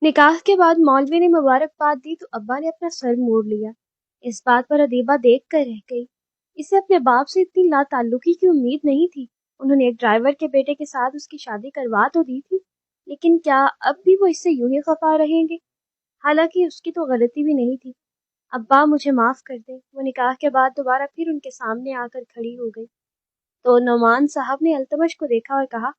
نکاح کے بعد مولوی نے مبارکباد دی تو ابا نے اپنا سر موڑ لیا۔ اس بات پر ادیبہ دیکھ کر رہ گئی۔ اسے اپنے باپ سے اتنی لا تعلقی کی امید نہیں تھی۔ انہوں نے ایک ڈرائیور کے بیٹے کے ساتھ اس کی شادی کروا تو دی تھی، لیکن کیا اب بھی وہ اس سے یوں ہی خفا رہیں گے؟ حالانکہ اس کی تو غلطی بھی نہیں تھی۔ ابا مجھے معاف کر دیں۔ وہ نکاح کے بعد دوبارہ پھر ان کے سامنے آ کر کھڑی ہو گئی تو نعمان صاحب نے التمش کو دیکھا اور کہا،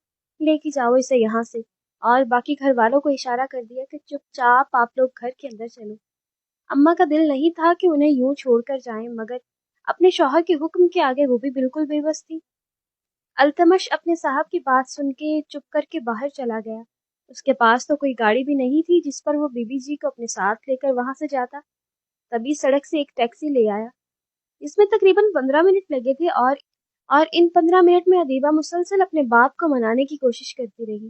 لے کے جاؤ اسے یہاں سے، اور باقی گھر والوں کو اشارہ کر دیا کہ چپ چاپ آپ لوگ گھر کے اندر چلو۔ اماں کا دل نہیں تھا کہ انہیں یوں چھوڑ کر جائیں، مگر اپنے شوہر کے حکم کے آگے وہ بھی بالکل بے بس تھی۔ التمش اپنے صاحب کی بات سن کے چپ کر کے باہر چلا گیا۔ اس کے پاس تو کوئی گاڑی بھی نہیں تھی جس پر وہ بی بی جی کو اپنے ساتھ لے کر وہاں سے جاتا۔ تبھی سڑک سے ایک ٹیکسی لے آیا، اس میں تقریباً 15 منٹ لگے تھے، اور ان 15 منٹ میں ادیبہ مسلسل اپنے باپ کو منانے کی کوشش کرتی رہی،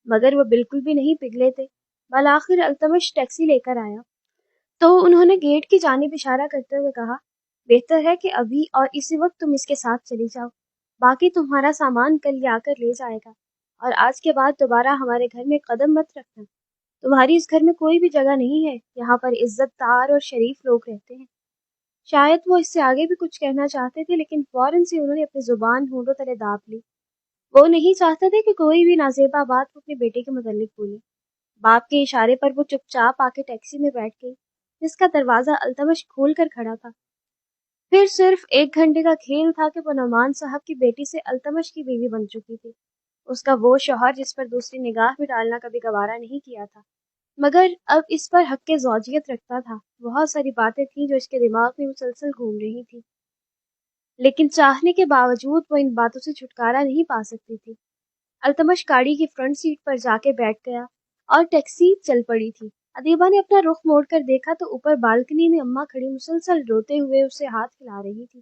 مگر وہ بالکل بھی نہیں پگھلے تھے۔ بالآخر التمش ٹیکسی لے کر آیا تو انہوں نے گیٹ کی جانب اشارہ کرتے ہوئے کہا، بہتر ہے کہ ابھی اور اسی وقت تم اس کے ساتھ چلی جاؤ، باقی تمہارا سامان کل یہ آ کر لے جائے گا، اور آج کے بعد دوبارہ ہمارے گھر میں قدم مت رکھنا۔ تمہاری اس گھر میں کوئی بھی جگہ نہیں ہے، یہاں پر عزت دار اور شریف لوگ رہتے ہیں۔ شاید وہ اس سے آگے بھی کچھ کہنا چاہتے تھے، لیکن فوراً سے انہوں نے اپنی زبان ہونٹوں تلے داب لی۔ وہ نہیں چاہتے تھے کہ کوئی بھی نازیبا بات وہ اپنے بیٹے کے متعلق بولے۔ باپ کے اشارے پر وہ چپ چاپ آ کے ٹیکسی میں بیٹھ گئی، جس کا دروازہ التمش کھول کر کھڑا تھا۔ پھر صرف 1 گھنٹے کا کھیل تھا کہ وہ نعمان صاحب کی بیٹی سے التمش کی بیوی بن چکی تھی۔ اس کا وہ شوہر جس پر دوسری نگاہ بھی ڈالنا کبھی گوارا نہیں کیا تھا، مگر اب اس پر حق کے زوجیت رکھتا تھا۔ بہت ساری باتیں تھیں جو اس کے دماغ میں مسلسل گھوم رہی تھی، لیکن چاہنے کے باوجود وہ ان باتوں سے چھٹکارا نہیں پا سکتی تھی۔ التمش گاڑی کی فرنٹ سیٹ پر جا کے بیٹھ گیا اور ٹیکسی چل پڑی تھی۔ ادیبہ نے اپنا رخ موڑ کر دیکھا تو اوپر بالکنی میں اماں کھڑی مسلسل روتے ہوئے اسے ہاتھ کھلا رہی تھی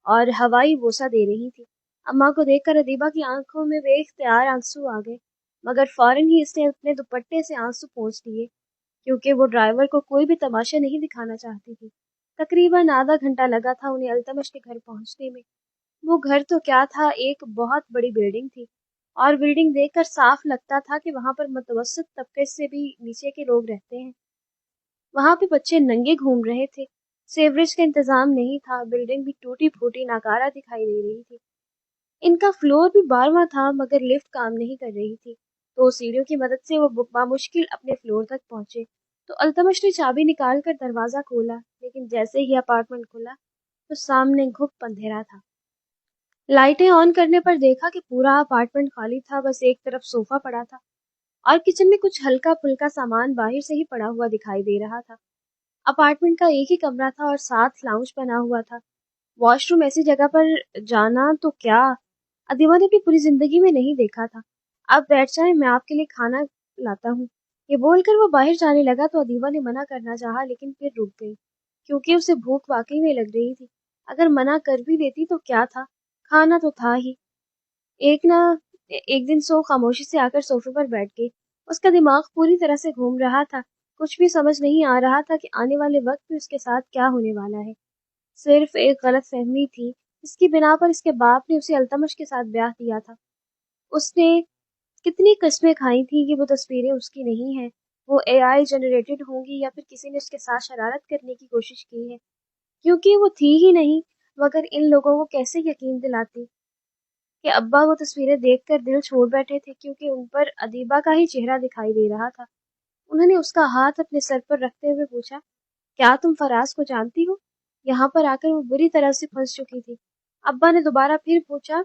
اور ہوائی بوسہ دے رہی تھی۔ اماں کو دیکھ کر ادیبہ کی آنکھوں میں بے اختیار آنسو آ گئے، مگر فوراً ہی اس نے اپنے دوپٹے سے آنسو پونچھ لیے، کیونکہ وہ ڈرائیور کو کوئی بھی تماشا نہیں دکھانا چاہتی تھی۔ تقریباً آدھا گھنٹہ لگا تھا انہیں التمش کے گھر پہنچنے میں۔ وہ گھر تو کیا تھا، ایک بہت بڑی بلڈنگ تھی، اور بلڈنگ دیکھ کر صاف لگتا تھا کہ وہاں پر متوسط طبقے سے بھی نیچے کے لوگ رہتے ہیں۔ وہاں پہ بچے ننگے گھوم رہے تھے، سیوریج کا انتظام نہیں تھا، بلڈنگ بھی ٹوٹی پھوٹی ناکارہ دکھائی دے رہی تھی۔ ان کا فلور بھی 12واں تھا، مگر لفٹ کام نہیں کر رہی تھی، تو سیڑھیوں کی مدد سے وہ بامشکل اپنے فلور تک پہنچے۔ تو التمش نے چابی نکال کر دروازہ کھولا، لیکن جیسے ہی اپارٹمنٹ کھلا تو سامنے گھپ اندھیرا تھا۔ لائٹیں آن کرنے پر دیکھا کہ پورا اپارٹمنٹ خالی تھا، بس ایک طرف صوفہ پڑا تھا، اور کچن میں کچھ ہلکا پھلکا سامان باہر سے ہی پڑا ہوا دکھائی دے رہا تھا۔ اپارٹمنٹ کا ایک ہی کمرہ تھا اور ساتھ لاؤنج بنا ہوا تھا۔ واش روم ایسی جگہ پر جانا تو کیا ادیبہ نے اپنی پوری زندگی میں نہیں دیکھا تھا۔ اب بیٹھ جائیں، میں آپ کے لیے کھانا لاتا ہوں۔ یہ بول کر وہ باہر جانے لگا تو ادیبہ نے منع کرنا چاہا، لیکن پھر رک گئی، کیونکہ اسے بھوک واقعی میں لگ رہی تھی۔ اگر منع کر بھی دیتی تو کیا تھا، کھانا تو تھا ہی۔ ایک دن سو خاموشی سے آ کر صوفے پر بیٹھ گئی۔ اس کا دماغ پوری طرح سے گھوم رہا تھا، کچھ بھی سمجھ نہیں آ رہا تھا کہ آنے والے وقت میں اس کے ساتھ کیا ہونے والا ہے۔ صرف ایک غلط فہمی تھی، اس کی بنا پر اس کے باپ نے اسے التمش کے ساتھ بیاہ دیا تھا۔ اس نے کتنی قسمیں کھائی تھیں کہ وہ تصویریں اس کی نہیں ہیں، وہ اے آئی جنریٹڈ ہوں گی، یا پھر کسی نے اس کے ساتھ شرارت کرنے کی کوشش کی ہے، کیونکہ وہ تھی ہی نہیں۔ مگر ان لوگوں کو کیسے یقین دلاتی کہ ابا وہ تصویریں دیکھ کر دل چھوڑ بیٹھے تھے، کیونکہ ان پر ادیبہ کا ہی چہرہ دکھائی دے رہا تھا۔ انہوں نے اس کا ہاتھ اپنے سر پر رکھتے ہوئے پوچھا، کیا تم فراز کو جانتی ہو؟ یہاں پر آ کر وہ بری طرح سے پھنس چکی تھی۔ ابا نے دوبارہ پھر پوچھا،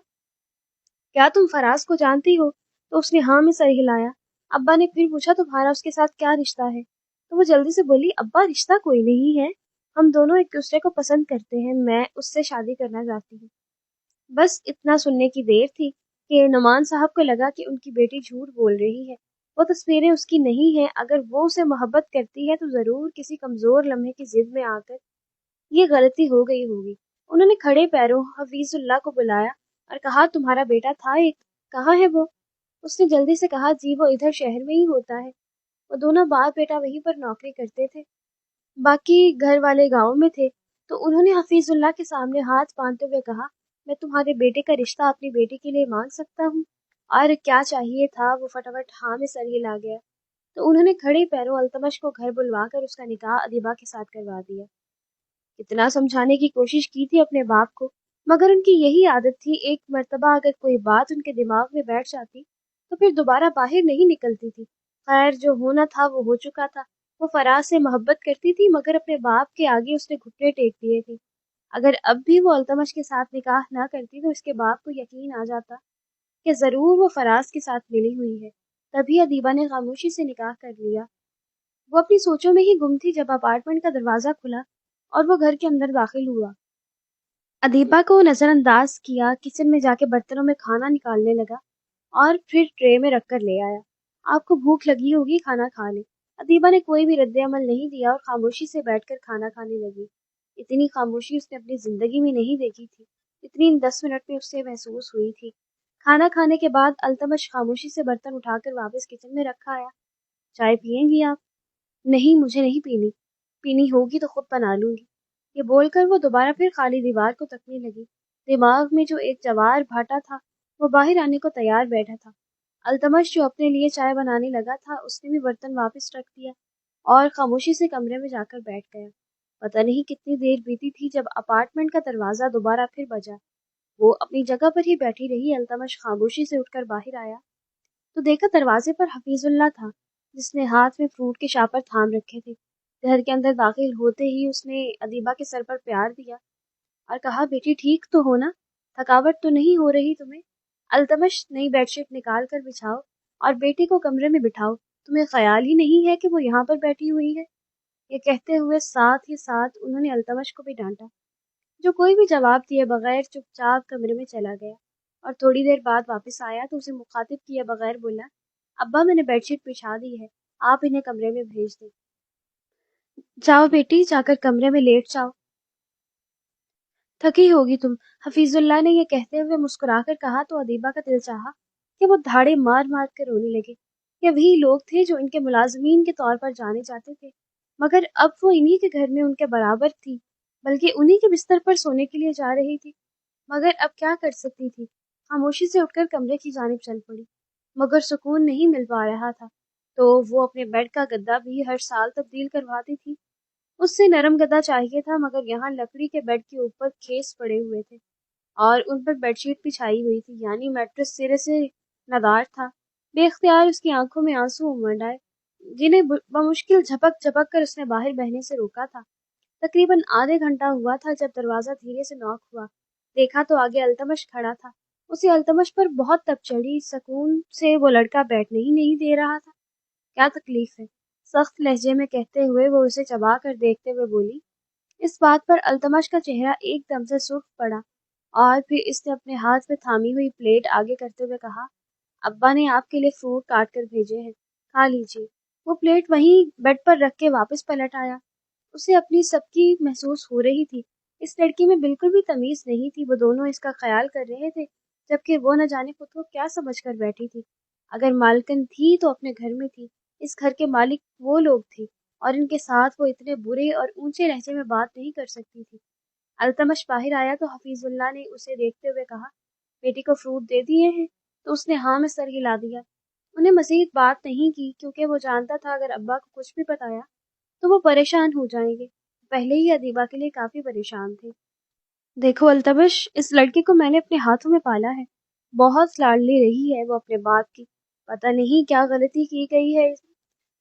کیا تم فراز کو جانتی ہو؟ تو اس نے ہاں میں سر ہلایا۔ ابا نے پھر پوچھا، تمہارا اس کے ساتھ کیا رشتہ ہے؟ تو وہ جلدی سے بولی، ابا رشتہ کوئی نہیں ہے، ہم دونوں ایک دوسرے کو پسند کرتے ہیں، میں اس سے شادی کرنا چاہتی ہوں۔ بس اتنا سننے کی دیر تھی کہ نعمان صاحب کو لگا کہ ان کی بیٹی جھوٹ بول رہی ہے، وہ تصویریں اس کی نہیں ہیں، اگر وہ اسے محبت کرتی ہے تو ضرور کسی کمزور لمحے کی ضد میں آ کر یہ غلطی ہو گئی ہوگی۔ انہوں نے کھڑے پیروں حفیظ اللہ کو بلایا اور کہا، تمہارا بیٹا تھا ایک، کہاں ہے وہ؟ اس نے جلدی سے کہا، جی وہ ادھر شہر میں ہی ہوتا ہے، وہ دونوں باپ بیٹا وہیں پر نوکری کرتے تھے، باقی گھر والے گاؤں میں تھے۔ تو انہوں نے حفیظ اللہ کے سامنے ہاتھ باندھتے ہوئے کہا، میں تمہارے بیٹے کا رشتہ اپنی بیٹی کے لیے مانگ سکتا ہوں؟ اور کیا چاہیے تھا؟ وہ فٹافٹ ہاں میں سر ہلا گیا۔ تو انہوں نے کھڑے پیروں التمش کو گھر بلوا کر اس کا نکاح ادیبہ کے ساتھ کروا دیا۔ کتنا سمجھانے کی کوشش کی تھی اپنے باپ کو، مگر ان کی یہی عادت تھی، ایک مرتبہ اگر کوئی بات ان کے دماغ میں بیٹھ جاتی تو پھر دوبارہ باہر نہیں نکلتی تھی۔ خیر، جو ہونا تھا وہ ہو چکا تھا۔ وہ فراز سے محبت کرتی تھی، مگر اپنے باپ کے آگے اس نے گھٹنے ٹیک دیے تھے۔ اگر اب بھی وہ التمش کے ساتھ نکاح نہ کرتی تو اس کے باپ کو یقین آ جاتا کہ ضرور وہ فراز کے ساتھ ملی ہوئی ہے۔ تبھی ادیبہ نے خاموشی سے نکاح کر لیا۔ وہ اپنی سوچوں میں ہی گم تھی جب اپارٹمنٹ کا دروازہ کھلا اور وہ گھر کے اندر داخل ہوا۔ ادیبہ کو نظر انداز کیا، کچن میں جا کے برتنوں میں کھانا نکالنے لگا اور پھر ٹرے میں رکھ کر لے آیا۔ آپ کو بھوک لگی ہوگی، کھانا کھا لیں۔ ادیبہ نے کوئی بھی رد عمل نہیں دیا اور خاموشی سے بیٹھ کر کھانا کھانے لگی۔ اتنی خاموشی اس نے اپنی زندگی میں نہیں دیکھی تھی، اتنی ان 10 منٹ میں اس سے محسوس ہوئی تھی۔ کھانا کھانے کے بعد التمش خاموشی سے برتن اٹھا کر واپس کچن میں رکھا آیا۔ چائے پئیں گی آپ؟ نہیں، مجھے نہیں پینی۔ پینی ہوگی تو خود بنا لوں گی۔ یہ بول کر وہ دوبارہ پھر خالی دیوار کو تکنے لگی۔ دماغ میں جو ایک جوار بھاٹا تھا وہ باہر آنے کو تیار بیٹھا تھا۔ التمش جو اپنے لیے چائے بنانے لگا تھا اس نے بھی برتن واپس رکھ دیا اور خاموشی سے کمرے میں جا کر بیٹھ گیا۔ پتہ نہیں کتنی دیر بیتی تھی جب اپارٹمنٹ کا دروازہ دوبارہ پھر بجا۔ وہ اپنی جگہ پر ہی بیٹھی رہی۔ التمش خاموشی سے اٹھ کر باہر آیا تو دیکھا دروازے پر حفیظ اللہ تھا، جس نے ہاتھ میں فروٹ کے شاپر تھام رکھے تھے۔ گھر کے اندر داخل ہوتے ہی اس نے ادیبہ کے سر پر پیار دیا اور کہا، بیٹی ٹھیک تو ہو نا؟ تھکاوٹ تو نہیں ہو رہی تمہیں؟ التمش، نئی بیڈ شیٹ نکال کر بچھاؤ اور بیٹی کو کمرے میں بٹھاؤ، تمہیں خیال ہی نہیں ہے کہ وہ یہاں پر بیٹھی ہوئی ہے؟ یہ کہتے ہوئے ساتھ ہی ساتھ انہوں نے التمش کو بھی ڈانٹا، جو کوئی بھی جواب دیے بغیر چپ چاپ کمرے میں چلا گیا اور تھوڑی دیر بعد واپس آیا تو اسے مخاطب کیے بغیر بولا، ابا میں نے بیڈ شیٹ بچھا دی ہے، آپ انہیں کمرے میں بھیج دیں۔ جاؤ بیٹی، جا کر کمرے میں لیٹ جاؤ، تھکی ہوگی تم۔ حفیظ اللہ نے یہ کہتے ہوئے مسکرا کر کہا تو ادیبہ کا دل چاہا کہ وہ دھاڑے مار مار کر رونے لگے۔ یہ وہی لوگ تھے جو ان کے ملازمین کے طور پر جانے جاتے تھے، مگر اب وہ انہی کے گھر میں ان کے برابر تھی، بلکہ انہی کے بستر پر سونے کے لیے جا رہی تھی۔ مگر اب کیا کر سکتی تھی؟ خاموشی سے اٹھ کر کمرے کی جانب چل پڑی، مگر سکون نہیں مل پا رہا تھا، تو وہ اپنے بیڈ کا گدا بھی ہر سال تبدیل کرواتی تھی۔ اس سے نرم گدا چاہیے تھا، مگر یہاں لکڑی کے بیڈ کے اوپر کھیس پڑے ہوئے تھے اور ان پر بیڈ شیٹ بچھائی ہوئی تھی، یعنی میٹرس سرے سے ندار تھا۔ بے اختیار اس کی آنکھوں میں آنسو امڑ آئے، جنہیں بمشکل جھپک جھپک کر اس نے باہر بہنے سے روکا تھا۔ تقریباً آدھے گھنٹہ ہوا تھا جب دروازہ دھیرے سے نوک ہوا۔ دیکھا تو آگے التمش کھڑا تھا۔ اسے التمش پر بہت تپ چڑھی، سکون سے وہ لڑکا بیٹھنے ہی نہیں دے رہا تھا۔ کیا تکلیف ہے؟ سخت لہجے میں کہتے ہوئے وہ اسے چبا کر دیکھتے ہوئے بولی۔ اس بات پر التمش کا چہرہ ایک دم سے سرخ پڑا اور پھر اس نے اپنے ہاتھ میں تھامی ہوئی پلیٹ آگے کرتے ہوئے کہا، ابا نے آپ کے لیے فروٹ کاٹ کر بھیجے ہیں، کھا لیجیے۔ وہ پلیٹ وہیں بیڈ پر رکھ کے واپس پلٹ آیا۔ اسے اپنی سب کی محسوس ہو رہی تھی۔ اس لڑکی میں بالکل بھی تمیز نہیں تھی۔ وہ دونوں اس کا خیال کر رہے تھے، جبکہ وہ نہ جانے خود کو کیا سمجھ کر بیٹھی تھی۔ اگر مالکن تھی تو اپنے گھر میں تھی، اس گھر کے مالک وہ لوگ تھے اور ان کے ساتھ وہ اتنے برے اور اونچے لہجے میں بات نہیں کر سکتی تھی۔ التمش باہر آیا تو حفیظ اللہ نے اسے دیکھتے ہوئے کہا، بیٹی کو فروٹ دے دیے ہیں؟ تو اس نے ہاں میں سر ہلا دیا۔ انہیں مزید بات نہیں کی کیونکہ وہ جانتا تھا اگر ابا کو کچھ بھی بتایا تو وہ پریشان ہو جائیں گے۔ پہلے ہی ادیبہ کے لیے کافی پریشان تھے۔ دیکھو التمش، اس لڑکی کو میں نے اپنے ہاتھوں میں پالا ہے، بہت لاڈلی رہی ہے وہ اپنے باپ کی۔ پتہ نہیں کیا غلطی کی گئی ہے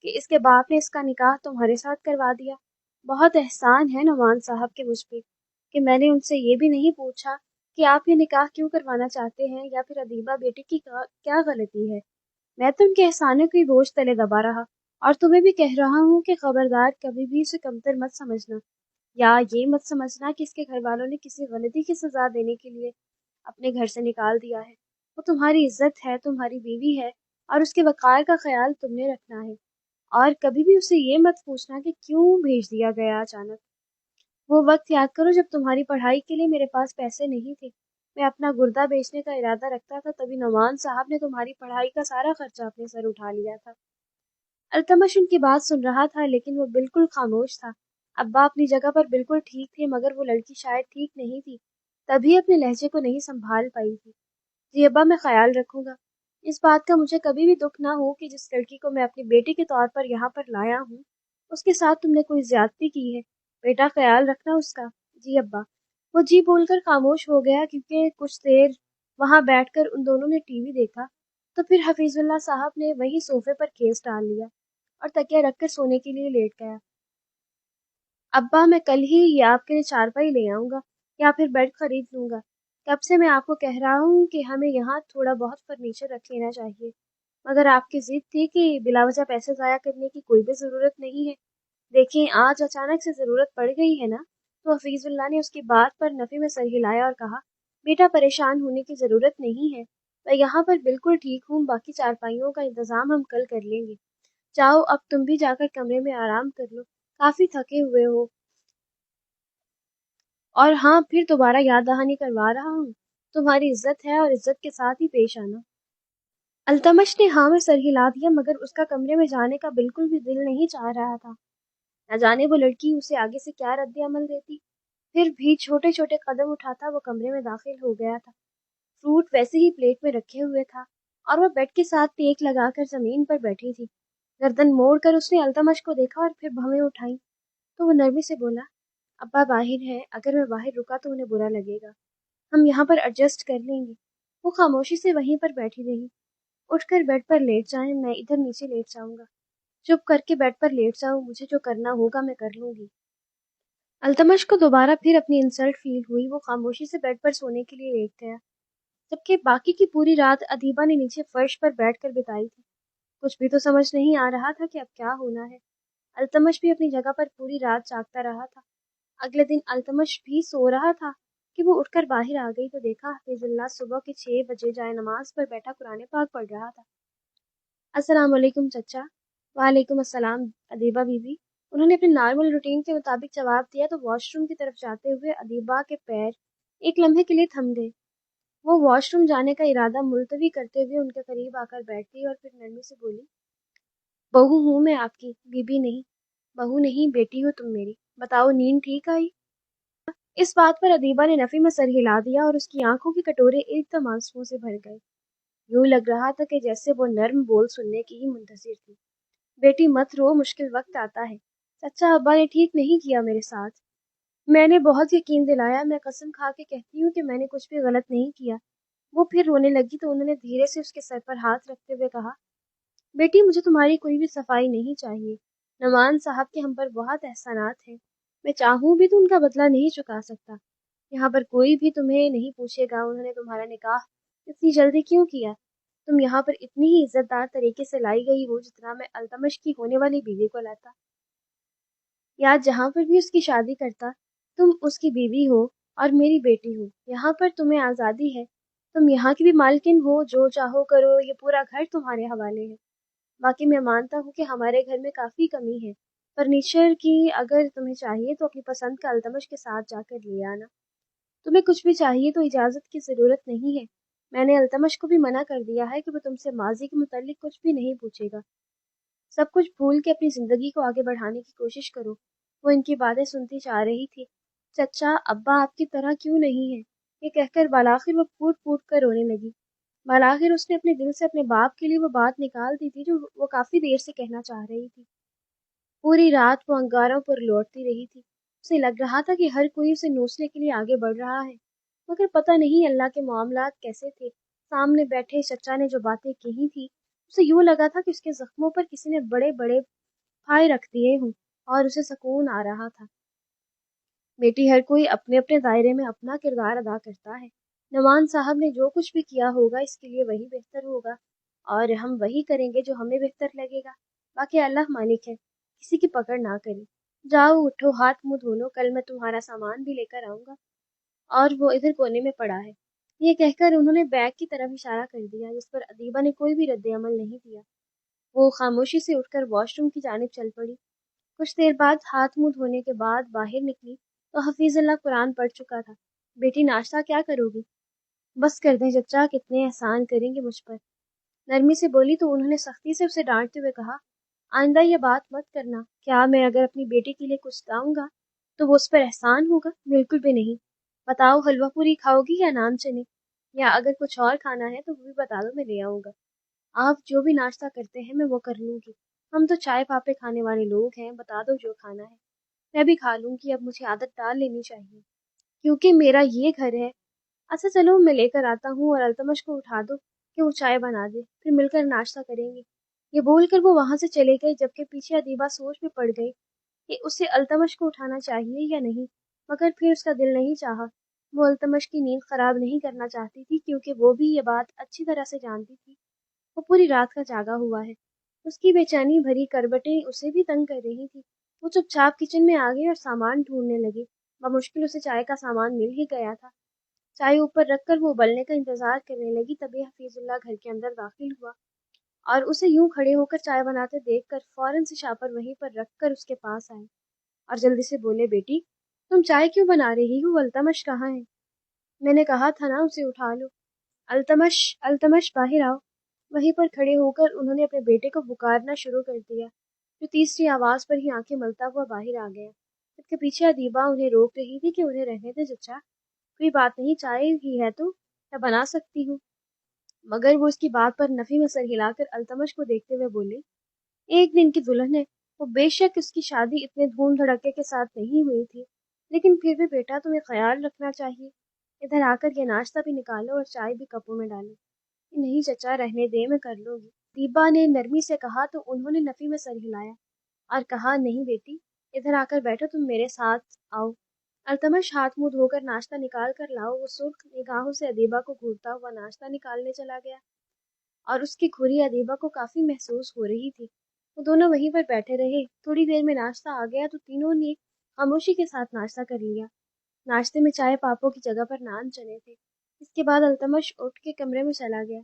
کہ اس کے باپ نے اس کا نکاح تمہارے ساتھ کروا دیا۔ بہت احسان ہے نعمان صاحب کے مجھ پہ کہ میں نے ان سے یہ بھی نہیں پوچھا کہ آپ یہ نکاح کیوں کروانا چاہتے ہیں، یا پھر ادیبہ بیٹی کی کیا غلطی ہے۔ میں تو ان کے احسانوں کی بوجھ تلے دبا رہا، اور تمہیں بھی کہہ رہا ہوں کہ خبردار کبھی بھی اسے کمتر مت سمجھنا، یا یہ مت سمجھنا کہ اس کے گھر والوں نے کسی غلطی کی سزا دینے کے لیے اپنے گھر سے نکال دیا ہے۔ وہ تمہاری عزت ہے، تمہاری بیوی ہے، اور اس کے وقار کا خیال تم نے رکھنا ہے، اور کبھی بھی اسے یہ مت پوچھنا کہ کیوں بھیج دیا گیا اچانک۔ وہ وقت یاد کرو جب تمہاری پڑھائی کے لیے میرے پاس پیسے نہیں تھے، میں اپنا گردہ بیچنے کا ارادہ رکھتا تھا، تبھی نعمان صاحب نے تمہاری پڑھائی کا سارا خرچہ اپنے سر اٹھا لیا تھا۔ التمش ان کی بات سن رہا تھا لیکن وہ بالکل خاموش تھا۔ ابا اپنی جگہ پر بالکل ٹھیک تھے، مگر وہ لڑکی شاید ٹھیک نہیں تھی، تبھی اپنے لہجے کو نہیں سنبھال پائی تھی۔ جی ابا، میں خیال رکھوں گا۔ اس بات کا مجھے کبھی بھی دکھ نہ ہو کہ جس لڑکی کو میں اپنی بیٹی کے طور پر یہاں پر لایا ہوں اس کے ساتھ تم نے کوئی زیادتی کی ہے۔ بیٹا خیال رکھنا اس کا۔ جی ابا۔ وہ جی بول کر خاموش ہو گیا کیونکہ کچھ دیر وہاں بیٹھ کر ان دونوں نے ٹی وی دیکھا، تو پھر حفیظ اللہ صاحب نے وہی صوفے پر کھیس ڈال لیا اور تکیہ رکھ کر سونے کے لیے لیٹ گیا۔ ابا میں کل ہی یہ آپ کے لیے چارپائی لے آؤں گا یا پھر بیڈ خرید لوں گا۔ کب سے میں آپ کو کہہ رہا ہوں کہ ہمیں یہاں تھوڑا بہت فرنیچر رکھ لینا چاہیے، مگر آپ کی ضد تھی کہ بلا وجہ پیسے ضائع کرنے کی کوئی بھی ضرورت نہیں ہے۔ دیکھیں آج اچانک سے ضرورت پڑ گئی ہے نا۔ تو حفیظ اللہ نے اس کی بات پر نفی میں سر ہلایا اور کہا، بیٹا پریشان ہونے کی ضرورت نہیں ہے، میں یہاں پر بالکل ٹھیک ہوں، باقی چارپائیوں کا انتظام ہم کل کر لیں گے۔ جاؤ اب تم بھی جا کر کمرے میں آرام کر لو، کافی تھکے ہوئے ہو۔ اور ہاں پھر دوبارہ یاد دہانی کروا رہا ہوں، تمہاری عزت ہے اور عزت کے ساتھ ہی پیش آنا۔ التمش نے ہاں میں سر ہلا دیا مگر اس کا کمرے میں جانے کا بالکل بھی دل نہیں چاہ رہا تھا۔ نہ جانے وہ لڑکی اسے آگے سے کیا رد عمل دیتی، پھر بھی چھوٹے چھوٹے قدم اٹھاتا وہ کمرے میں داخل ہو گیا تھا۔ فروٹ ویسے ہی پلیٹ میں رکھے ہوئے تھا اور وہ بیڈ کے ساتھ ٹیک لگا کر زمین پر بیٹھی تھی۔ گردن موڑ کر اس نے التمش کو دیکھا اور پھر بھویں اٹھائیں تو وہ نرمی سے بولا، ابا باہر ہے، اگر میں باہر رکا تو انہیں برا لگے گا، ہم یہاں پر ایڈجسٹ کر لیں گے۔ وہ خاموشی سے وہیں پر بیٹھی رہی۔ اٹھ کر بیڈ پر لیٹ جائیں، میں ادھر نیچے لیٹ جاؤں گا۔ چپ کر کے بیڈ پر لیٹ جاؤ، مجھے جو کرنا ہوگا میں کر لوں گی۔ التمش کو دوبارہ پھر اپنی انسلٹ فیل ہوئی، وہ خاموشی سے بیڈ پر سونے کے لیے لیٹ گیا، جبکہ باقی کی پوری رات ادیبہ نے نیچے فرش پر بیٹھ کر بتائی تھی۔ کچھ بھی تو سمجھ نہیں آ رہا تھا کہ اب کیا ہونا ہے۔ التمش بھی اپنی جگہ پر پوری رات جاگتا رہا تھا۔ اگلے دن التمش بھی سو رہا تھا کہ وہ اٹھ کر باہر آ گئی تو دیکھا حفیظ اللہ صبح کے 6 بجے جائے نماز پر بیٹھا قرآن پاک پڑھ رہا تھا۔ السلام علیکم چچا۔ وعلیکم السلام ادیبہ بی بی۔ انہوں نے اپنے نارمل روٹین کے مطابق جواب دیا تو واش روم کی طرف جاتے ہوئے ادیبہ کے پیر ایک لمحے کے لیے تھم گئے۔ وہ واش روم جانے کا ارادہ ملتوی کرتے ہوئے ان کے قریب آ کر بیٹھ گئی اور پھر نرمی سے بولی، بہو ہوں میں آپ کی، بی بی نہیں۔ بہو نہیں، بیٹی ہو تم میری۔ بتاؤ نیند ٹھیک آئی؟ اس بات پر ادیبہ نے نفی میں سر ہلا دیا اور اس کی آنکھوں کے کٹورے ایک دم آنسوؤں سے بھر گئے۔ یوں لگ رہا تھا کہ جیسے وہ نرم بول سننے کی ہی منتظر تھی۔ بیٹی مت رو، مشکل وقت آتا ہے، چچا ابا نے ٹھیک نہیں کیا میرے ساتھ۔ میں نے بہت یقین دلایا، میں قسم کھا کے کہتی ہوں کہ میں نے کچھ بھی غلط نہیں کیا۔ وہ پھر رونے لگی تو انہوں نے دھیرے سے اس کے سر پر ہاتھ رکھتے ہوئے کہا، بیٹی مجھے تمہاری کوئی بھی صفائی نہیں چاہیے، نعمان صاحب کے ہم پر بہت احسانات ہیں، میں چاہوں بھی تو ان کا بدلہ نہیں چکا سکتا۔ یہاں پر کوئی بھی تمہیں نہیں پوچھے گا انہوں نے تمہارا نکاح اتنی جلدی کیوں کیا، تم یہاں پر اتنی ہی عزت دار طریقے سے لائی گئی ہو جتنا میں التمش کی ہونے والی بیوی کو لاتا، یا جہاں پر بھی اس کی شادی کرتا۔ تم اس کی بیوی ہو اور میری بیٹی ہو، یہاں پر تمہیں آزادی ہے، تم یہاں کی بھی مالکن ہو، جو چاہو کرو، یہ پورا گھر تمہارے حوالے ہے۔ باقی میں مانتا ہوں کہ ہمارے گھر میں کافی کمی ہے فرنیچر کی، اگر تمہیں چاہیے تو اپنی پسند کا التمش کے ساتھ جا کر لے آنا۔ تمہیں کچھ بھی چاہیے تو اجازت کی ضرورت نہیں ہے، میں نے التمش کو بھی منع کر دیا ہے کہ وہ تم سے ماضی کے متعلق کچھ بھی نہیں پوچھے گا، سب کچھ بھول کے اپنی زندگی کو آگے بڑھانے کی کوشش کرو۔ وہ ان کی باتیں سنتی جا رہی تھی۔ چچا ابا آپ کی طرح کیوں نہیں ہے، یہ کہہ کر بالآخر وہ پھوٹ پھوٹ کر رونے لگی۔ بالآخر اس نے اپنے دل سے اپنے باپ کے لیے وہ بات نکال دی تھی جو وہ کافی دیر سے کہنا چاہ رہی تھی۔ پوری رات وہ انگاروں پر لوٹتی رہی تھی، اسے لگ رہا تھا کہ ہر کوئی اسے نوچنے کے لیے آگے بڑھ رہا ہے، مگر پتہ نہیں اللہ کے معاملات کیسے تھے۔ سامنے بیٹھے چچا نے جو باتیں کہی تھی اسے یوں لگا تھا کہ اس کے زخموں پر کسی نے بڑے بڑے پھائے رکھ دیے ہوں اور اسے سکون آ رہا تھا۔ بیٹی ہر کوئی اپنے اپنے دائرے میں اپنا کردار ادا کرتا ہے، نعمان صاحب نے جو کچھ بھی کیا ہوگا اس کے لیے وہی بہتر ہوگا اور ہم وہی کریں گے جو ہمیں بہتر لگے گا، باقی اللہ مالک ہے، کسی کی پکڑ نہ کریں۔ جاؤ اٹھو، ہاتھ منہ دھو لو، کل میں تمہارا سامان بھی لے کر آؤں گا، اور وہ ادھر کونے میں پڑا ہے۔ یہ کہہ کر انہوں نے بیگ کی طرف اشارہ کر دیا جس پر ادیبہ نے کوئی بھی رد عمل نہیں دیا۔ وہ خاموشی سے اٹھ کر واش روم کی جانب چل پڑی۔ کچھ دیر بعد ہاتھ منہ دھونے کے بعد باہر نکلی تو حفیظ اللہ قرآن پڑھ چکا تھا۔ بیٹی ناشتہ کیا کرو گی؟ بس کر دیں چچا، کتنے احسان کریں گے مجھ پر، نرمی سے بولی تو انہوں نے سختی سے اسے ڈانٹتے ہوئے کہا، آئندہ یہ بات مت کرنا، کیا میں اگر اپنی بیٹی کے لیے کچھ لاؤں گا تو وہ اس پر احسان ہوگا؟ بالکل بھی نہیں۔ بتاؤ حلوہ پوری کھاؤ گی یا نان چنے، یا اگر کچھ اور کھانا ہے تو وہ بھی بتا دو، میں لے آؤں گا۔ آپ جو بھی ناشتہ کرتے ہیں میں وہ کر لوں گی، ہم تو چائے پاپے کھانے والے لوگ ہیں، بتا دو جو کھانا ہے، میں بھی کھا لوں گی، اب مجھے عادت ڈال لینی چاہیے کیونکہ میرا یہ گھر ہے۔ اچھا چلو میں لے کر آتا ہوں، اور التمش کو اٹھا دو کہ وہ چائے بنا دے، پھر مل کر ناشتہ کریں گے۔ یہ بول کر وہ وہاں سے چلے گئے، جبکہ پیچھے ادیبہ سوچ میں پڑ گئی کہ اسے التمش کو اٹھانا چاہیے یا نہیں، مگر پھر اس کا دل نہیں چاہا۔ وہ التمش کی نیند خراب نہیں کرنا چاہتی تھی کیونکہ وہ بھی یہ بات اچھی طرح سے جانتی تھی وہ پوری رات کا جاگا ہوا ہے۔ اس کی بے چینی بھری کربٹیں اسے بھی تنگ کر رہی تھی۔ وہ چپ چاپ کچن میں آ گئی اور سامان ڈھونڈنے لگی۔ بمشکل اسے چائے کا سامان مل ہی گیا تھا۔ چائے اوپر رکھ کر وہ ابلنے کا انتظار کرنے لگی، تبھی حفیظ اللہ گھر کے اندر داخل ہوا اور اسے یوں کھڑے ہو کر چائے بناتے دیکھ کر فوراً سے شاپر وہیں پر رکھ کر اس کے پاس آئے اور جلدی سے بولے، بیٹی تم چائے کیوں بنا رہی ہو؟ التمش کہاں ہے؟ میں نے کہا تھا نا اسے اٹھا لو۔ التمش، التمش باہر آؤ۔ وہیں پر کھڑے ہو کر انہوں نے اپنے بیٹے کو پکارنا شروع کر دیا، جو تیسری آواز پر ہی آنکھیں ملتا ہوا باہر آ گیا، جبکہ پیچھے ادیبہ انہیں روک رہی تھی کہ انہیں رہنے دے چچا، کوئی بات نہیں، چائے ہی ہے تو میں بنا سکتی ہوں۔ مگر وہ اس کی بات پر نفی میں سر ہلا کر التمش کو دیکھتے ہوئے بولی، ایک دن کی دلہن ہے وہ، بے شک اس کی شادی اتنے دھوم دھڑکے کے ساتھ نہیں ہوئی تھی، لیکن پھر بھی بیٹا تمہیں خیال رکھنا چاہیے، ادھر آ کر یہ ناشتہ بھی نکالو اور چائے بھی کپوں میں ڈالو۔ نہیں چچا رہنے دے، میں کر لوں گی، دیبا نے نرمی سے کہا تو انہوں نے نفی میں سر ہلایا اور کہا، نہیں بیٹی ادھر آ کر بیٹھو، تم میرے ساتھ آؤ۔ التمش ہاتھ منہ دھو کر ناشتہ نکال کر لاؤ۔ وہ سرخ نگاہوں سے ادیبہ کو گھورتا ہوا ناشتہ نکالنے چلا گیا اور اس کی کھری ادیبہ کو کافی محسوس ہو رہی تھی۔ وہ دونوں وہیں پر بیٹھے رہے، تھوڑی دیر میں ناشتہ آ گیا تو تینوں نے خاموشی کے ساتھ ناشتہ کر لیا۔ ناشتے میں چائے پاپوں کی جگہ پر نان چنے تھے۔ اس کے بعد التمش اٹھ کے کمرے میں چلا گیا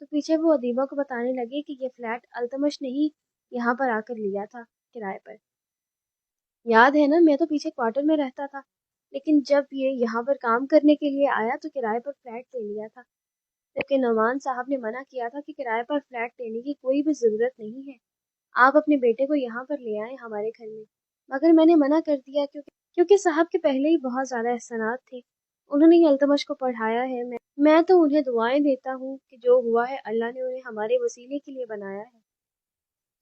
تو پیچھے وہ ادیبہ کو بتانے لگے کہ یہ فلیٹ التمش نے ہی یہاں پر آ کر لیا تھا کرائے پر۔ یاد ہے نا، میں تو پیچھے کوارٹر میں رہتا تھا، لیکن جب یہ یہاں پر کام کرنے کے لیے آیا تو کرائے پر فلیٹ لے لیا تھا، جبکہ نعمان صاحب نے منع کیا تھا کہ کرائے پر فلیٹ لینے کی کوئی بھی ضرورت نہیں ہے، آپ اپنے بیٹے کو یہاں پر لے آئیں ہمارے گھر میں۔ مگر میں نے منع کر دیا کیونکہ صاحب کے پہلے ہی بہت زیادہ احسانات تھے، انہوں نے ہی التمش کو پڑھایا ہے، میں تو انہیں دعائیں دیتا ہوں کہ جو ہوا ہے اللہ نے انہیں ہمارے وسیلے کے لیے بنایا ہے۔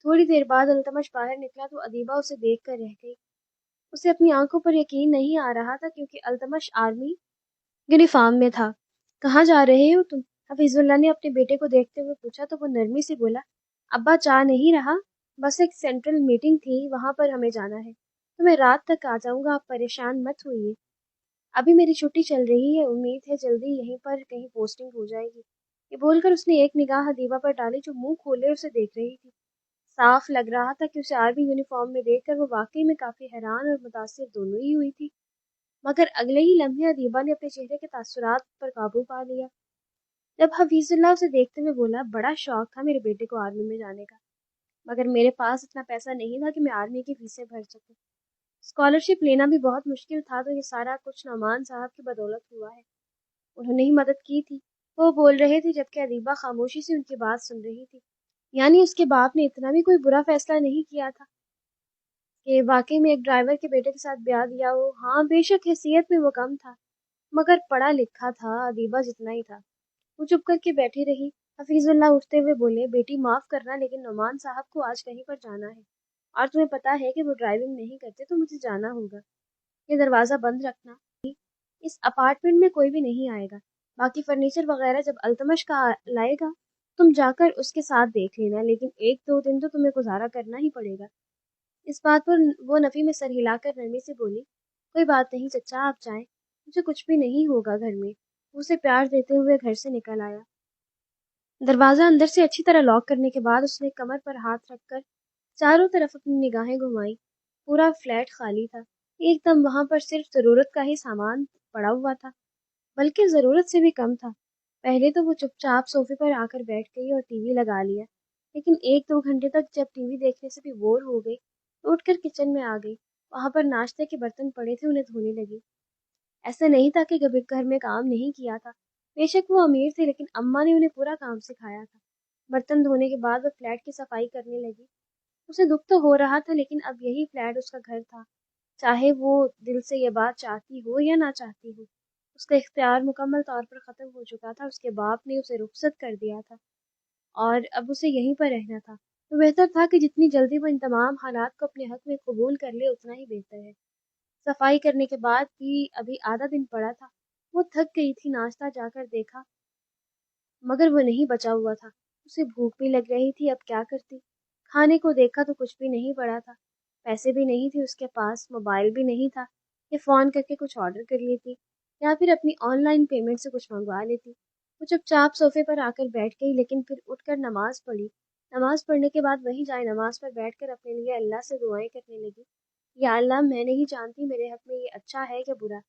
تھوڑی دیر بعد التمش باہر نکلا تو ادیبہ اسے دیکھ کر رہ گئی۔ اسے اپنی آنکھوں پر یقین نہیں آ رہا تھا کیونکہ التمش آرمی یونیفارم میں تھا۔ کہاں جا رہے ہو تم؟ حفیظ اللہ نے اپنے بیٹے کو دیکھتے ہوئے پوچھا تو وہ نرمی سے بولا، ابا چاہ نہیں رہا، بس ایک سینٹرل میٹنگ تھی، وہاں پر ہمیں جانا ہے، تو میں رات تک آ جاؤں گا، آپ پریشان مت ہوئیے، ابھی میری چھٹی چل رہی ہے، امید ہے جلدی یہیں پر کہیں پوسٹنگ ہو جائے گی۔ یہ بول کر اس نے ایک نگاہ ادیبہ پر ڈالی جو منہ کھولے اسے دیکھ رہی تھی۔ صاف لگ رہا تھا کہ اسے آرمی یونیفارم میں دیکھ کر وہ واقعی میں کافی حیران اور متاثر دونوں ہی ہوئی تھی، مگر اگلے ہی لمحے ادیبہ نے اپنے چہرے کے تاثرات پر قابو پا لیا جب حفیظ اللہ اسے دیکھتے ہوئے بولا، بڑا شوق تھا میرے بیٹے کو آرمی میں جانے کا، مگر میرے پاس اتنا پیسہ نہیں تھا کہ میں آرمی کی فیسیں بھر سکوں، اسکالرشپ لینا بھی بہت مشکل تھا، تو یہ سارا کچھ نعمان صاحب کی بدولت ہوا ہے، انہوں نے ہی مدد کی تھی۔ وہ بول رہے تھے جبکہ ادیبہ خاموشی سے ان کی بات سن رہی تھی۔ یعنی اس کے باپ نے اتنا بھی کوئی برا فیصلہ نہیں کیا تھا کہ واقعی میں ایک ڈرائیور کے بیٹے کے ساتھ بیاہ دیا ہو؟ ہاں بے شک حیثیت میں وہ کم تھا، مگر پڑھا لکھا تھا، ادیبہ جتنا ہی تھا۔ وہ چپ کر کے بیٹھی رہی۔ حفیظ اللہ اٹھتے ہوئے بولے، بیٹی معاف کرنا، لیکن نعمان صاحب کو آج کہیں پر جانا ہے، اور تمہیں پتہ ہے کہ وہ ڈرائیونگ نہیں کرتے، تو مجھے جانا ہوگا، یہ دروازہ بند رکھنا، اس اپارٹمنٹ میں کوئی بھی نہیں آئے گا، باقی فرنیچر وغیرہ جب التمش کا لائے گا تم جا کر اس کے ساتھ دیکھ لینا، لیکن ایک دو دن تو تمہیں گزارا کرنا ہی پڑے گا۔ اس بات پر وہ نفی میں سر ہلا کر نرمی سے بولی، کوئی بات نہیں چچا، آپ جائیں، مجھے کچھ بھی نہیں ہوگا گھر میں۔ وہ اسے پیار دیتے ہوئے گھر سے نکل آیا۔ دروازہ اندر سے اچھی طرح لاک کرنے کے بعد اس نے کمر پر ہاتھ رکھ کر چاروں طرف اپنی نگاہیں گھمائیں۔ پورا فلیٹ خالی تھا، ایک دم وہاں پر صرف ضرورت کا ہی سامان پڑا ہوا تھا، بلکہ ضرورت سے بھی کم تھا۔ پہلے تو وہ چپ چاپ صوفے پر آ کر بیٹھ گئی اور ٹی وی لگا لیا، لیکن ایک دو گھنٹے تک جب ٹی وی دیکھنے سے بھی بور ہو گئی تو اٹھ کر کچن میں آ گئی، وہاں پر ناشتے کے برتن پڑے تھے، انہیں دھونے لگی۔ ایسا نہیں تھا کہ کبھی گھر میں کام نہیں کیا تھا، بے شک وہ امیر تھے، لیکن اماں نے انہیں پورا کام سکھایا تھا۔ برتن دھونے کے بعد وہ فلیٹ کی صفائی کرنے لگی۔ اسے دکھ تو ہو رہا تھا، لیکن اب یہی فلیٹ اس کا گھر تھا، چاہے وہ دل سے یہ بات چاہتی ہو یا نہ چاہتی ہو۔ اس کا اختیار مکمل طور پر ختم ہو چکا تھا، اس کے باپ نے اسے رخصت کر دیا تھا اور اب اسے یہیں پر رہنا تھا، تو بہتر تھا کہ جتنی جلدی وہ ان تمام حالات کو اپنے حق میں قبول کر لے اتنا ہی بہتر ہے۔ صفائی کرنے کے بعد بھی ابھی آدھا دن پڑا تھا۔ وہ تھک گئی تھی، ناشتہ جا کر دیکھا مگر وہ نہیں بچا ہوا تھا۔ اسے بھوک بھی لگ رہی تھی، اب کیا کرتی؟ کھانے کو دیکھا تو کچھ بھی نہیں پڑا تھا، پیسے بھی نہیں تھے اس کے پاس، موبائل بھی نہیں تھا کہ فون کر کے کچھ آرڈر کر لیتی یا پھر اپنی آن لائن پیمنٹ سے کچھ منگوا لیتی۔ وہ چپ چاپ صوفے پر آ کر بیٹھ گئی، لیکن پھر اٹھ کر نماز پڑھی۔ نماز پڑھنے کے بعد وہی جائے نماز پر بیٹھ کر اپنے لیے اللہ سے دعائیں کرنے لگی۔ یا اللہ، میں نہیں جانتی میرے حق میں یہ اچھا ہے کہ برا،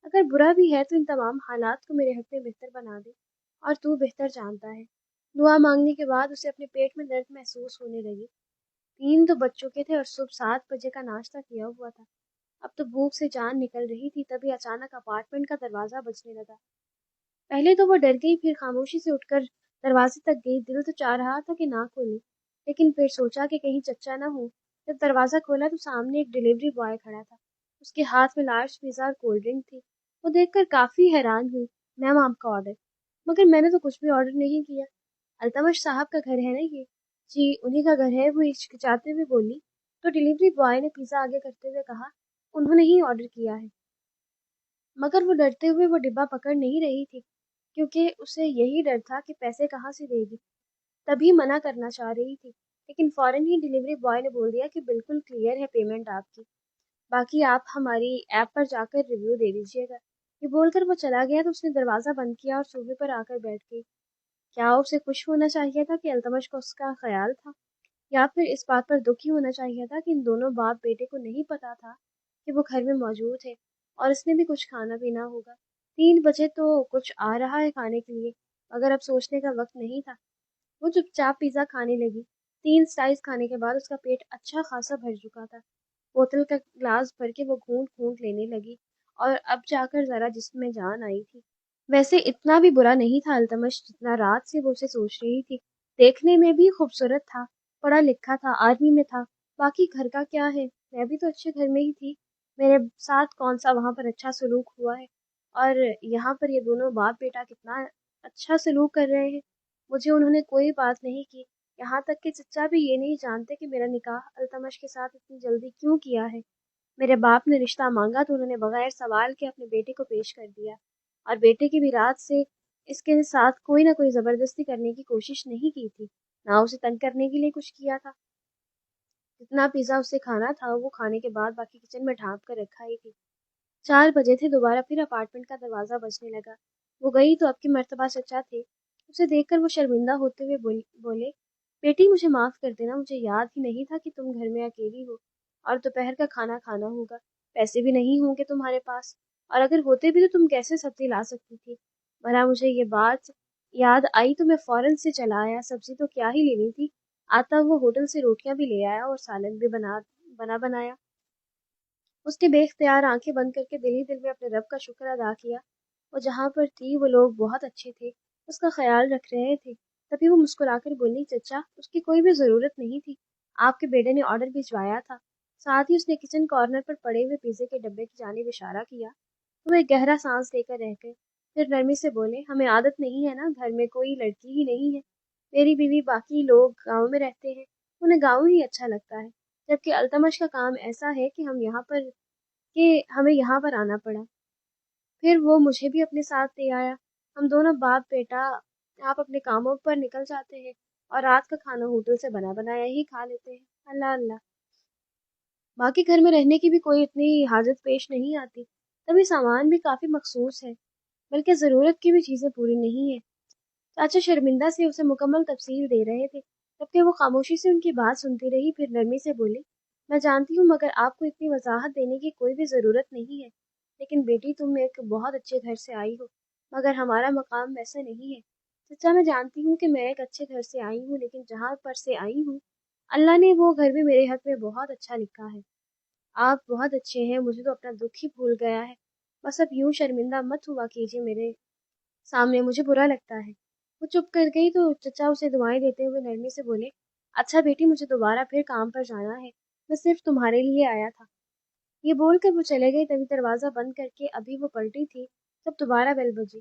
اگر برا بھی ہے تو ان تمام حالات کو میرے حق میں بہتر بنا دے، اور تو بہتر جانتا ہے۔ دعا مانگنے کے بعد اسے اپنے پیٹ میں درد محسوس ہونے لگی۔ 3 تو بج چکے تھے اور صبح 7 بجے کا ناشتہ کیا ہوا تھا۔ اب تو بھوک سے جان نکل رہی تھی، تبھی اچانک اپارٹمنٹ کا دروازہ بجنے لگا۔ پہلے تو وہ ڈر گئی، پھر خاموشی سے اٹھ کر دروازے تک گئی۔ دل تو چاہ رہا تھا کہ نہ کھولے، لیکن پھر سوچا کہ کہیں چچا نہ ہو۔ جب دروازہ کھولا تو سامنے ایک ڈیلیوری بوائے کھڑا تھا، اس کے ہاتھ میں لارج پیزا اور کولڈ ڈرنک تھی۔ وہ دیکھ کر کافی حیران ہوئی۔ میم، آپ کا آرڈر؟ مگر میں نے تو کچھ بھی آرڈر نہیں کیا۔ التمش صاحب کا گھر ہے نا یہ؟ جی انہی کا گھر ہے، وہ ہچکچاتے ہوئے بولی۔ تو ڈیلیوری بوائے نے پیزا آگے کرتے ہوئے کہا، انہوں نے ہی آرڈر کیا ہے۔ مگر وہ ڈرتے ہوئے وہ ڈبہ پکڑ نہیں رہی تھی، کیونکہ اسے یہی ڈر تھا کہ پیسے کہاں سے دے گی۔ تبھی منع کرنا چاہ رہی تھی، لیکن فوراً ہی ڈیلیوری بوائے نے بول دیا کہ بالکل کلیئر ہے پیمنٹ آپ کی، باقی آپ ہماری ایپ پر جا کر ریویو دے دیجیے گا۔ یہ بول کر وہ چلا گیا تو اس نے دروازہ بند کیا اور صوفے پر آ کر بیٹھ گئی۔ کیا اسے خوش ہونا چاہیے تھا کہ التمش کو اس کا خیال تھا، یا پھر اس بات پر دکھی ہونا چاہیے تھا کہ ان دونوں باپ بیٹے کو نہیں پتا تھا کہ وہ گھر میں موجود ہے اور اس نے بھی کچھ کھانا پینا ہوگا؟ 3 بجے تو کچھ آ رہا ہے کھانے کے لیے، مگر اب سوچنے کا وقت نہیں تھا۔ وہ چپ چاپ پیزا کھانے لگی۔ 3 سلائس کھانے کے بعد اس کا پیٹ اچھا خاصا بھر چکا تھا۔ بوتل کا گلاس بھر کے وہ گھونٹ گھونٹ لینے لگی اور اب جا کر ذرا جسم میں جان آئی تھی۔ ویسے اتنا بھی برا نہیں تھا التمش جتنا رات سے وہ اسے سوچ رہی تھی۔ دیکھنے میں بھی خوبصورت تھا، پڑھا لکھا تھا، آرمی میں تھا۔ باقی گھر کا کیا ہے، میں بھی تو اچھے گھر میں ہی تھی، میرے ساتھ کون سا وہاں پر اچھا سلوک ہوا ہے، اور یہاں پر یہ دونوں باپ بیٹا کتنا اچھا سلوک کر رہے ہیں۔ مجھے انہوں نے کوئی بات نہیں کی، یہاں تک کہ چچا بھی یہ نہیں جانتے کہ میرا نکاح التمش کے ساتھ اتنی جلدی کیوں کیا ہے۔ میرے باپ نے رشتہ مانگا تو انہوں نے بغیر سوال کے اپنے بیٹے کو پیش کر دیا، اور بیٹے کی بھی رات سے اس کے ساتھ کوئی نہ کوئی زبردستی کرنے کی کوشش نہیں کی تھی، نہ اسے تنگ کرنے کے لیے کچھ کیا تھا۔ جتنا پیزا اسے کھانا تھا وہ کھانے کے بعد باقی کچن میں ڈھانپ کر رکھا ہی تھی۔ 4 بجے تھے، دوبارہ پھر اپارٹمنٹ کا دروازہ بجنے لگا۔ وہ گئی تو اب کی مرتبہ چچا تھے۔ اسے دیکھ کر وہ شرمندہ ہوتے ہوئے بولے، بیٹی مجھے معاف کر دینا، مجھے یاد ہی نہیں تھا کہ تم گھر میں اکیلی ہو اور دوپہر کا کھانا کھانا ہوگا، پیسے بھی نہیں ہوں گے تمہارے پاس، اور اگر ہوتے بھی تو تم کیسے سبزی لا سکتی تھی؟ بھلا مجھے یہ بات یاد آئی تو میں فوراً سے چلا آیا، سبزی تو کیا ہی لینی تھی، آتا وہ ہوٹل سے روٹیاں بھی لے آیا اور سالن بھی بنایا۔ اس نے بے اختیار آنکھیں بند کر کے دل ہی دل میں اپنے رب کا شکر ادا کیا، وہ جہاں پر تھی وہ لوگ بہت اچھے تھے، اس کا خیال رکھ رہے تھے۔ تبھی وہ مسکرا کر بولی، چچا اس کی کوئی بھی ضرورت نہیں تھی، آپ کے بیٹے نے آرڈر بھجوایا تھا۔ ساتھ ہی اس نے کچن کارنر پر پڑے ہوئے پیزے کے ڈبے کی جانب اشارہ کیا۔ وہ ایک گہرا سانس لے کر رہ گئے، پھر نرمی سے بولے، ہمیں عادت نہیں ہے نا، گھر میں کوئی لڑکی ہی نہیں ہے، میری بیوی باقی لوگ گاؤں میں رہتے ہیں، انہیں گاؤں ہی اچھا لگتا ہے، جبکہ التمش کا کام ایسا ہے کہ ہمیں یہاں پر آنا پڑا، پھر وہ مجھے بھی اپنے ساتھ لے آیا، ہم دونوں باپ بیٹا آپ اپنے کاموں پر نکل جاتے ہیں اور رات کا کھانا ہوٹل سے بنا بنایا ہی کھا لیتے ہیں۔ اللہ اللہ، باقی گھر میں رہنے کی بھی کوئی اتنی حاجت پیش نہیں آتی، تبھی سامان بھی کافی مخصوص ہے، بلکہ ضرورت کی بھی چیزیں پوری نہیں ہیں۔ چاچا شرمندہ سے اسے مکمل تفصیل دے رہے تھے، جبکہ وہ خاموشی سے ان کی بات سنتی رہی، پھر نرمی سے بولی، میں جانتی ہوں مگر آپ کو اتنی وضاحت دینے کی کوئی بھی ضرورت نہیں ہے، لیکن بیٹی تم ایک بہت اچھے گھر سے آئی ہو، مگر ہمارا مقام ویسا نہیں ہے۔ چچا میں جانتی ہوں کہ میں ایک اچھے گھر سے آئی ہوں، لیکن جہاں پر سے آئی ہوں اللہ نے وہ گھر بھی میرے حق میں بہت اچھا لکھا ہے، آپ بہت اچھے ہیں، مجھے تو اپنا دکھ ہی بھول گیا ہے، بس اب یوں شرمندہ مت ہوا کیجیے میرے سامنے، مجھے برا لگتا ہے۔ وہ چپ کر گئی تو چچا اسے دعائیں دیتے ہوئے نرمی سے بولے، اچھا بیٹی مجھے دوبارہ پھر کام پر جانا ہے، میں صرف تمہارے لیے آیا تھا۔ یہ بول کر وہ چلے گئے، تبھی دروازہ بند کر کے ابھی وہ پلٹی تھی جب دوبارہ بیل بجی۔